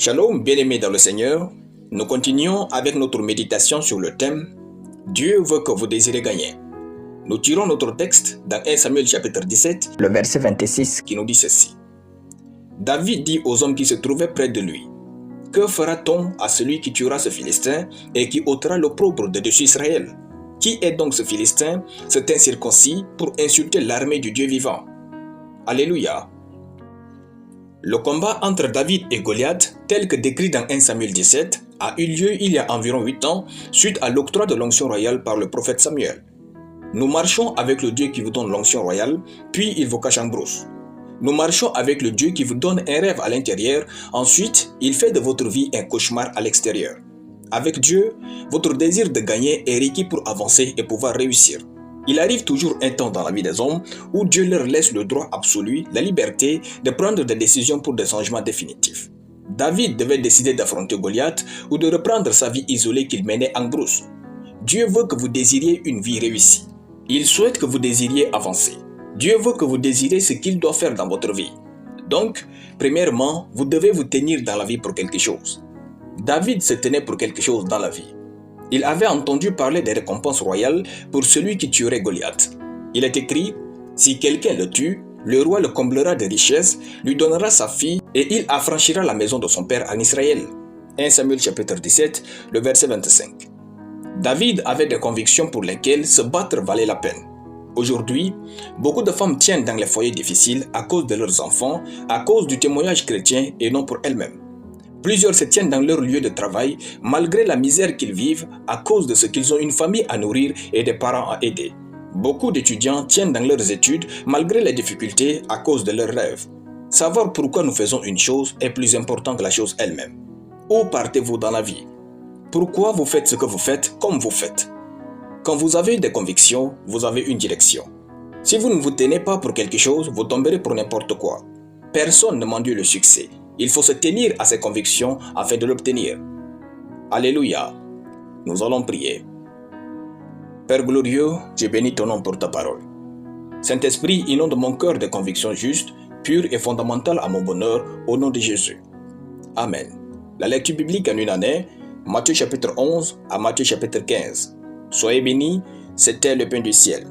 Shalom, bien-aimés dans le Seigneur, nous continuons avec notre méditation sur le thème « Dieu veut que vous désirez gagner ». Nous tirons notre texte dans 1 Samuel chapitre 17, le verset 26 qui nous dit ceci. David dit aux hommes qui se trouvaient près de lui, « Que fera-t-on à celui qui tuera ce Philistin et qui ôtera l'opprobre de dessus Israël? Qui est donc ce Philistin, cet incirconcis, pour insulter l'armée du Dieu vivant ?» Alléluia. Le combat entre David et Goliath, tel que décrit dans 1 Samuel 17, a eu lieu il y a environ 8 ans, suite à l'octroi de l'onction royale par le prophète Samuel. Nous marchons avec le Dieu qui vous donne l'onction royale, puis il vous cache en brousse. Nous marchons avec le Dieu qui vous donne un rêve à l'intérieur, ensuite il fait de votre vie un cauchemar à l'extérieur. Avec Dieu, votre désir de gagner est requis pour avancer et pouvoir réussir. Il arrive toujours un temps dans la vie des hommes où Dieu leur laisse le droit absolu, la liberté de prendre des décisions pour des changements définitifs. David devait décider d'affronter Goliath ou de reprendre sa vie isolée qu'il menait en brousse. Dieu veut que vous désiriez une vie réussie. Il souhaite que vous désiriez avancer. Dieu veut que vous désirez ce qu'il doit faire dans votre vie. Donc, premièrement, vous devez vous tenir dans la vie pour quelque chose. David se tenait pour quelque chose dans la vie. Il avait entendu parler des récompenses royales pour celui qui tuerait Goliath. Il est écrit, « Si quelqu'un le tue, le roi le comblera de richesses, lui donnera sa fille et il affranchira la maison de son père en Israël. » 1 Samuel chapitre 17, le verset 25. David avait des convictions pour lesquelles se battre valait la peine. Aujourd'hui, beaucoup de femmes tiennent dans les foyers difficiles à cause de leurs enfants, à cause du témoignage chrétien et non pour elles-mêmes. Plusieurs se tiennent dans leur lieu de travail malgré la misère qu'ils vivent à cause de ce qu'ils ont une famille à nourrir et des parents à aider. Beaucoup d'étudiants tiennent dans leurs études malgré les difficultés à cause de leurs rêves. Savoir pourquoi nous faisons une chose est plus important que la chose elle-même. Où partez-vous dans la vie? Pourquoi vous faites ce que vous faites comme vous faites? Quand vous avez des convictions, vous avez une direction. Si vous ne vous tenez pas pour quelque chose, vous tomberez pour n'importe quoi. Personne ne m'enduit le succès. Il faut se tenir à ses convictions afin de l'obtenir. Alléluia. Nous allons prier. Père glorieux, je bénis ton nom pour ta parole. Saint-Esprit, inonde mon cœur de convictions justes, pures et fondamentales à mon bonheur, au nom de Jésus. Amen. La lecture biblique en une année, Matthieu chapitre 11 à Matthieu chapitre 15. Soyez bénis, c'était le pain du ciel.